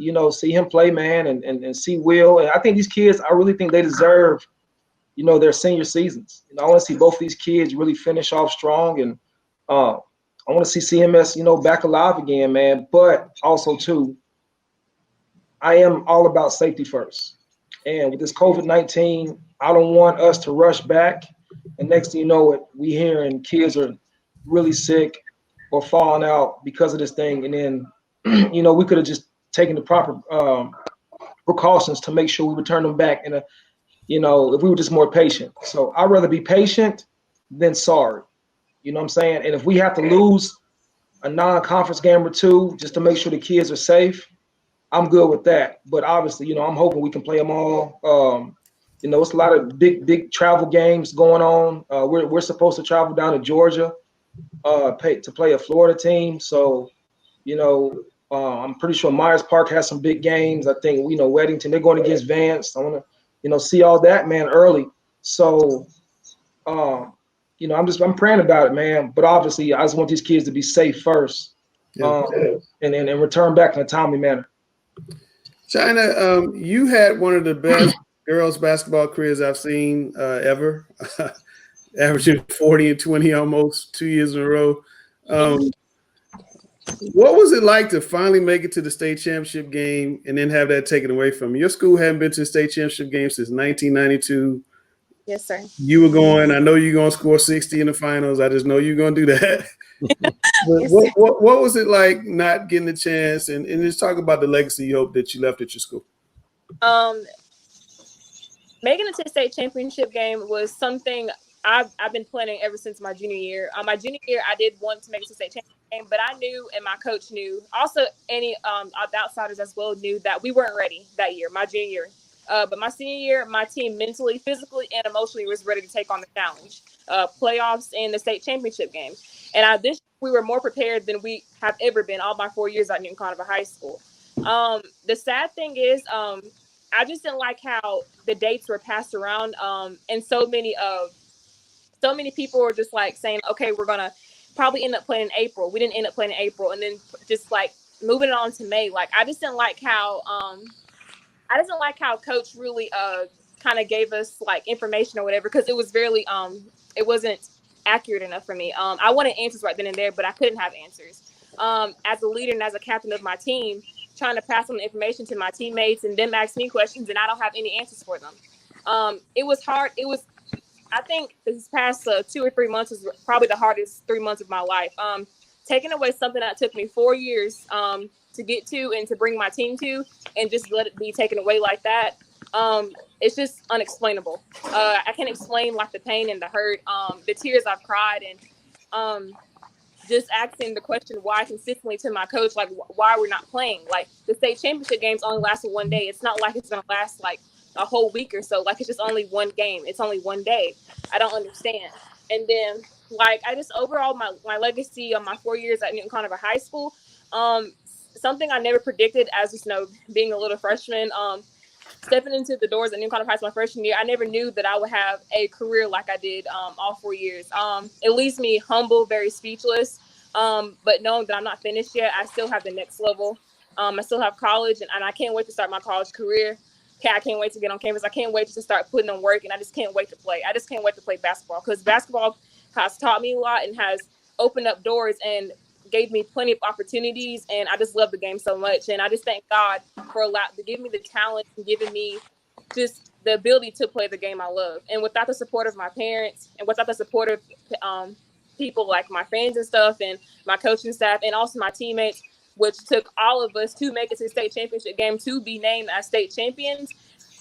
him play, man, and see Will. And I think these kids, I really think they deserve, their senior seasons. I want to see both of these kids really finish off strong, and I want to see CMS, back alive again, man. But also too, I am all about safety first. And with this COVID-19, I don't want us to rush back. And next thing you know it, we hearing kids are really sick. or falling out because of this thing, and then we could have just taken the proper precautions to make sure we return them back in a, if we were just more patient. So I'd rather be patient than sorry. You know what I'm saying? And if we have to lose a non-conference game or two just to make sure the kids are safe, I'm good with that. But obviously, I'm hoping we can play them all. It's a lot of big travel games going on. We're supposed to travel down to Georgia to play a Florida team. So, I'm pretty sure Myers Park has some big games. I think, Weddington, they're going against Vance. I want to, see all that, man, early. So, I'm praying about it, man. But obviously, I just want these kids to be safe first, and return back in a timely manner. Chyna, you had one of the best girls basketball careers I've seen ever, averaging 40 and 20 almost 2 years in a row. What was it like to finally make it to the state championship game and then have that taken away from you? Your school hadn't been to the state championship game since 1992. Yes, sir. You were going. I know you're going to score 60 in the finals. I just know you're going to do that. Yes, what was it like not getting the chance? And just talk about the legacy you hope that you left at your school. Making it to the state championship game was something I've been planning ever since my junior year. My junior year, I did want to make it to the state championship game, but I knew, and my coach knew, also any outsiders as well knew that we weren't ready that year, my junior year. But my senior year, my team mentally, physically, and emotionally was ready to take on the challenge, playoffs and the state championship game. And this year, we were more prepared than we have ever been all my 4 years at Newton-Conover High School. The sad thing is, I just didn't like how the dates were passed around, and so many people were just like saying, okay, we're gonna probably end up playing in April. We didn't end up playing in April, and then just like moving it on to May. Like I just didn't like how coach really kind of gave us like information or whatever, because it was really it wasn't accurate enough for me. I wanted answers right then and there, but I couldn't have answers. As a leader and as a captain of my team, trying to pass on the information to my teammates and them ask me questions and I don't have any answers for them. It was hard. I think this past 2 or 3 months was probably the hardest 3 months of my life. Taking away something that took me 4 years to get to and to bring my team to, and just let it be taken away like that. It's just unexplainable. I can't explain like the pain and the hurt, the tears I've cried, and just asking the question why consistently to my coach, like why we're not playing. Like the state championship games only lasted 1 day. It's not like it's gonna last like a whole week or so. Like it's just only one game. It's only 1 day. I don't understand. And then like I just overall my legacy on my 4 years at Newton-Conover High School, something I never predicted as just being a little freshman, stepping into the doors at Newton-Conover High School my freshman year, I never knew that I would have a career like I did all 4 years. It leaves me humble, very speechless, but knowing that I'm not finished yet, I still have the next level. I still have college, and I can't wait to start my college career. I can't wait to get on campus. I can't wait to start putting in work, and I just can't wait to play. I just can't wait to play basketball, because basketball has taught me a lot and has opened up doors and gave me plenty of opportunities, and I just love the game so much. And I just thank God for to give me the talent and giving me just the ability to play the game I love. And without the support of my parents, and without the support of people like my friends and stuff, and my coaching staff, and also my teammates, which took all of us to make it to the state championship game to be named as state champions,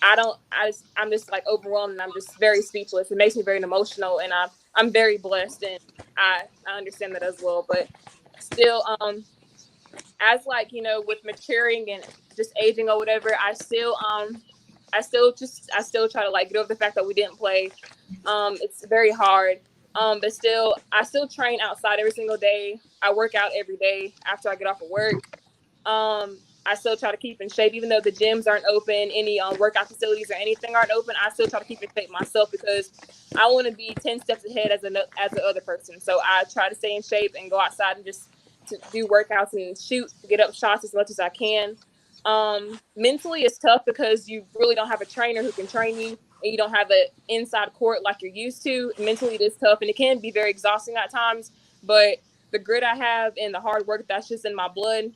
I'm just like overwhelmed, and I'm just very speechless. It makes me very emotional, and I'm very blessed, and I understand that as well. But still, as like, with maturing and just aging or whatever, I still try to like get over the fact that we didn't play. It's very hard. But still, I still train outside every single day. I work out every day after I get off of work. I still try to keep in shape, even though the gyms aren't open, any workout facilities or anything aren't open. I still try to keep in shape myself, because I want to be 10 steps ahead as the other person. So I try to stay in shape and go outside and just to do workouts and get up shots as much as I can. Mentally, it's tough because you really don't have a trainer who can train you, and you don't have an inside court like you're used to. Mentally, it is tough, and it can be very exhausting at times. But the grit I have and the hard work that's just in my blood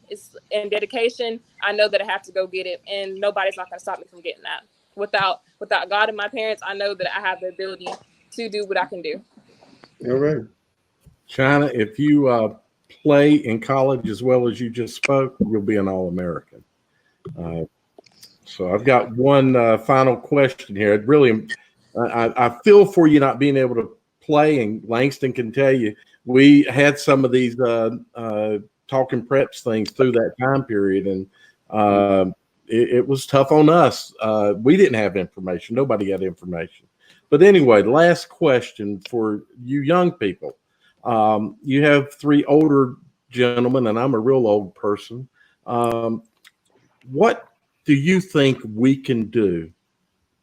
and dedication, I know that I have to go get it, and nobody's not going to stop me from getting that. Without God and my parents, I know that I have the ability to do what I can do. All right. Chyna, if you play in college as well as you just spoke, you'll be an All-American. So I've got one final question here. It really, I feel for you not being able to play, and Langston can tell you, we had some of these talking preps things through that time period, and it was tough on us. We didn't have information. Nobody had information. But anyway, last question for you young people. You have three older gentlemen, and I'm a real old person. What do you think we can do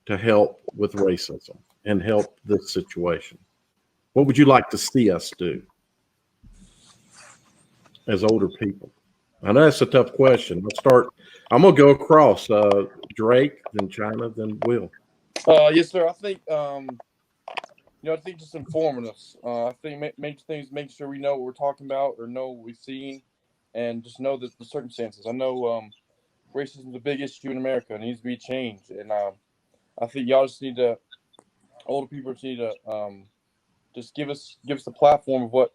to help with racism and help this situation? What would you like to see us do as older people? I know that's a tough question. I'm going to go across Drake, then Chyna, then Will. Yes, sir. I think, I think just informing us. I think making sure we know what we're talking about or know what we've seen, and just know the circumstances. I know racism is a big issue in America. It needs to be changed, and I think y'all just need to, older people just need to just give us the platform of what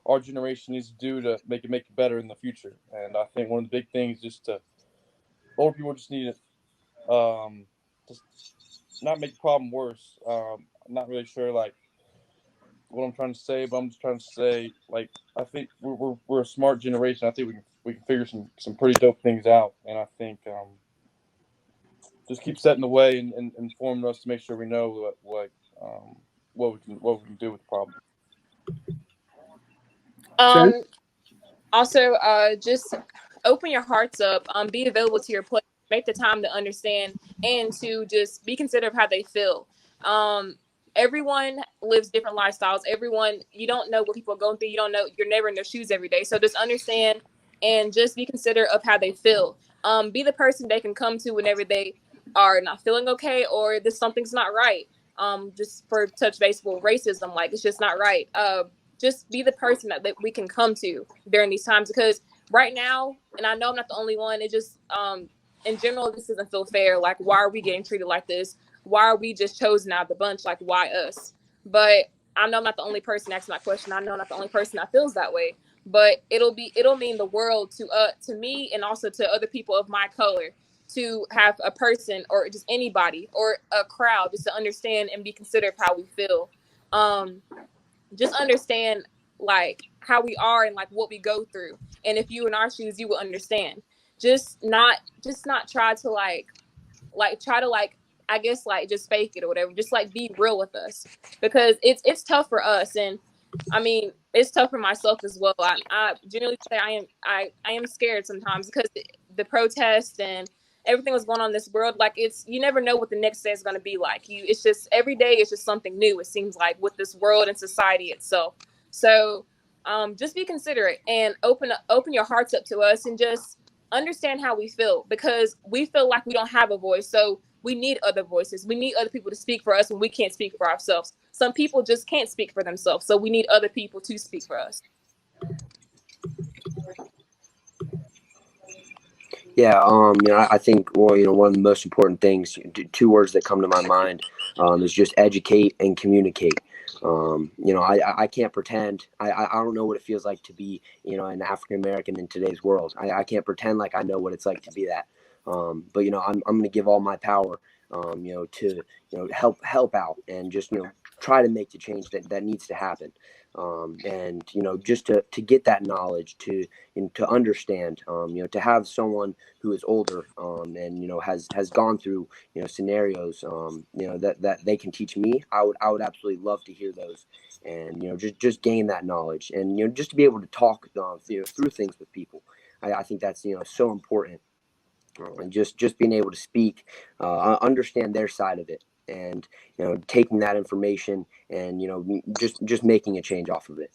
our generation needs to do to make it better in the future. And I think one of the big things older people just need to just not make the problem worse. I'm not really sure like what I'm trying to say, but I'm just trying to say like I think we're a smart generation. I think we can figure some pretty dope things out, and I think just keep setting the way and informing us to make sure we know what we can do with the problem. Also, just open your hearts up. Be available to your place. Make the time to understand and to just be considerate of how they feel. Everyone lives different lifestyles. You don't know what people are going through. You don't know. You're never in their shoes every day. So just understand and just be considerate of how they feel. Be the person they can come to whenever they are not feeling okay or something's not right. Just for touch base with racism, like it's just not right. Just be the person that we can come to during these times, because right now, and I know I'm not the only one, it just, in general, this doesn't feel fair. Like, why are we getting treated like this? Why are we just chosen out of the bunch? Like, why us? But I know I'm not the only person asking that question. I know I'm not the only person that feels that way, but it'll mean the world to me and also to other people of my color to have a person or just anybody or a crowd just to understand and be considerate of how we feel. Just understand like how we are and like what we go through. And if you were in our shoes, you will understand. Just not try to I guess like just fake it or whatever. Just like be real with us, because it's tough for us, and I mean it's tough for myself as well. I generally say I am scared sometimes because the protests and everything that's going on in this world, like you never know what the next day is going to be like. It's just every day is just something new. It seems like with this world and society itself. So just be considerate and open your hearts up to us and just understand how we feel, because we feel like we don't have a voice. So we need other voices. We need other people to speak for us when we can't speak for ourselves. Some people just can't speak for themselves. So we need other people to speak for us. Yeah, I think one of the most important things, two words that come to my mind, is just educate and communicate. I can't pretend. I don't know what it feels like to be, an African American in today's world. I can't pretend like I know what it's like to be that. But I'm going to give all my power, to help out and just try to make the change that needs to happen. And just to get that knowledge, to understand, to have someone who is older, and has gone through scenarios, that they can teach me. I would absolutely love to hear those, and just gain that knowledge, and just to be able to talk through things with people. I think that's so important, and just being able to speak, understand their side of it, and taking that information and just making a change off of it.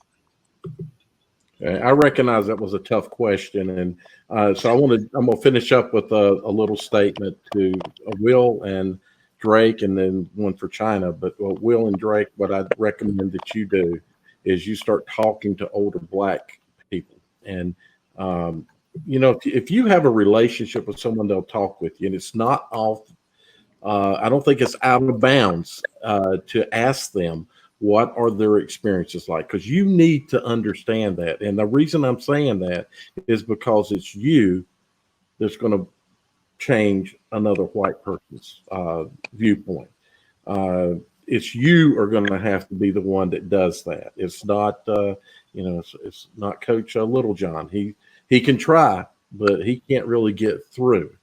I recognize that was a tough question, and so I'm gonna finish up with a little statement to Will and Drake, and then one for Chyna. But Will and Drake, what I'd recommend that you do is you start talking to older Black people, and if you have a relationship with someone, they'll talk with you, and it's not off. I don't think it's out of bounds to ask them, What are their experiences like? Because you need to understand that. And the reason I'm saying that is because it's you that's going to change another white person's viewpoint. It's you are going to have to be the one that does that. It's not, it's not Coach Littlejohn. He can try, but he can't really get through.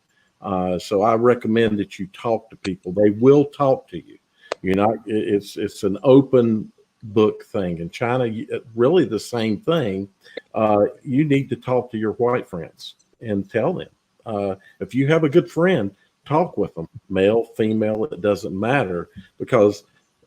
So I recommend that you talk to people. They will talk to you. You're not. It's an open book thing. In China, really the same thing. You need to talk to your white friends and tell them. If you have a good friend, talk with them, male, female, it doesn't matter, because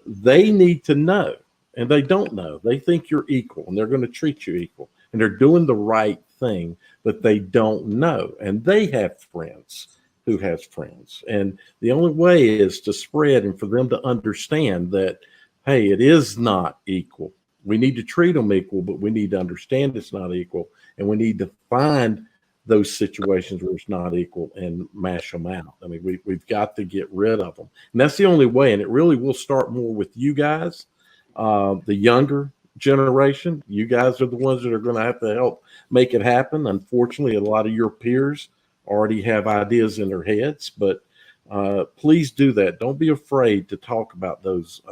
they need to know, and they don't know. They think you're equal, and they're going to treat you equal, and they're doing the right thing, but they don't know, and they have friends who has friends, and the only way is to spread and for them to understand that, hey, it is not equal. We need to treat them equal, but we need to understand it's not equal, and we need to find those situations where it's not equal and mash them out. I mean, we've got to get rid of them, and that's the only way. And it really will start more with you guys, the younger generation. You guys are the ones that are going to have to help make it happen. Unfortunately, a lot of your peers already have ideas in their heads, but please do that. Don't be afraid to talk about those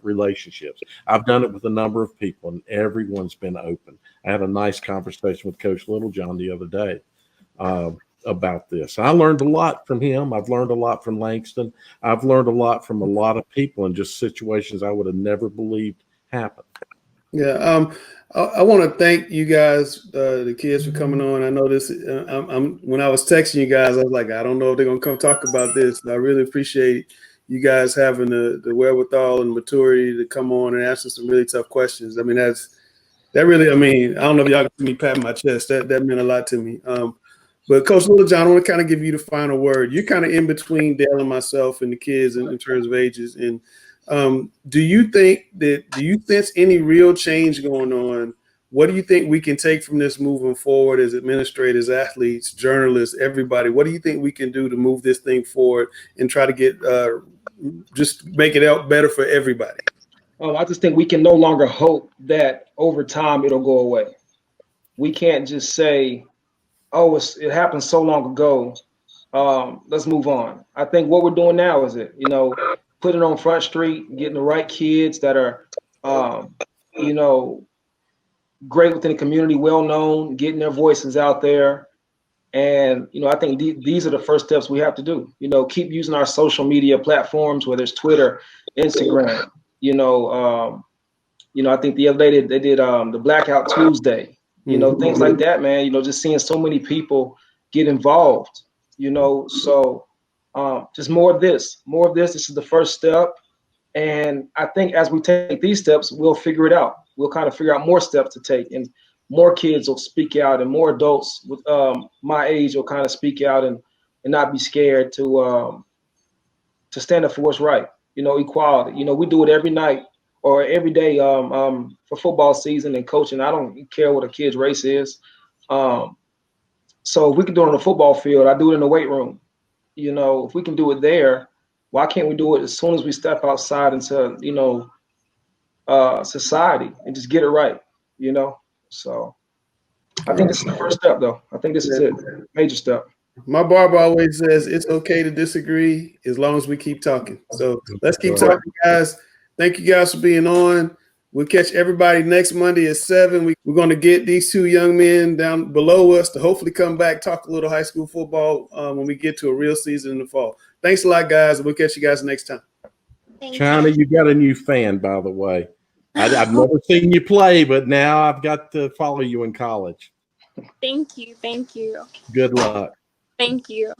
relationships. I've done it with a number of people, and everyone's been open. I had a nice conversation with Coach Littlejohn the other day about this. I learned a lot from him. I've learned a lot from Langston. I've learned a lot from a lot of people in just situations I would have never believed happened. Yeah, I want to thank you guys, the kids, for coming on. I know this. When I was texting you guys, I was like, I don't know if they're gonna come talk about this. I really appreciate you guys having the wherewithal and maturity to come on and answer some really tough questions. I mean, that really. I mean, I don't know if y'all can see me patting my chest. That meant a lot to me. But Coach Littlejohn, I want to kind of give you the final word. You're kind of in between Dale and myself and the kids in terms of ages. And do you sense any real change going on? What do you think we can take from this moving forward as administrators, athletes, journalists, everybody? What do you think we can do to move this thing forward and try to get just make it out better for everybody? I just think we can no longer hope that over time it'll go away. We can't just say, oh, it happened so long ago. Let's move on. I think what we're doing now is putting on Front Street, getting the right kids that are, great within the community, well known, getting their voices out there. And, I think these are the first steps we have to do. Keep using our social media platforms, whether it's Twitter, Instagram. I think the other day they did the Blackout Tuesday, things like that, man. Just seeing so many people get involved, so just more of this. This is the first step. And I think as we take these steps, we'll figure it out. We'll kind of figure out more steps to take, and more kids will speak out, and more adults with my age will kind of speak out and not be scared to stand up for what's right. Equality. We do it every night or every day for football season and coaching. I don't care what a kid's race is. So if we can do it on the football field, I do it in the weight room. If we can do it there, why can't we do it as soon as we step outside into, society and just get it right, So I think this is the first step, though. I think this is it. Major step. My barber always says it's okay to disagree as long as we keep talking. So let's keep talking, guys. Thank you guys for being on. We'll catch everybody next Monday at 7. We're going to get these two young men down below us to hopefully come back, talk a little high school football when we get to a real season in the fall. Thanks a lot, guys. We'll catch you guys next time. Chyna, you got a new fan, by the way. I've never seen you play, but now I've got to follow you in college. Thank you. Thank you. Good luck. Thank you.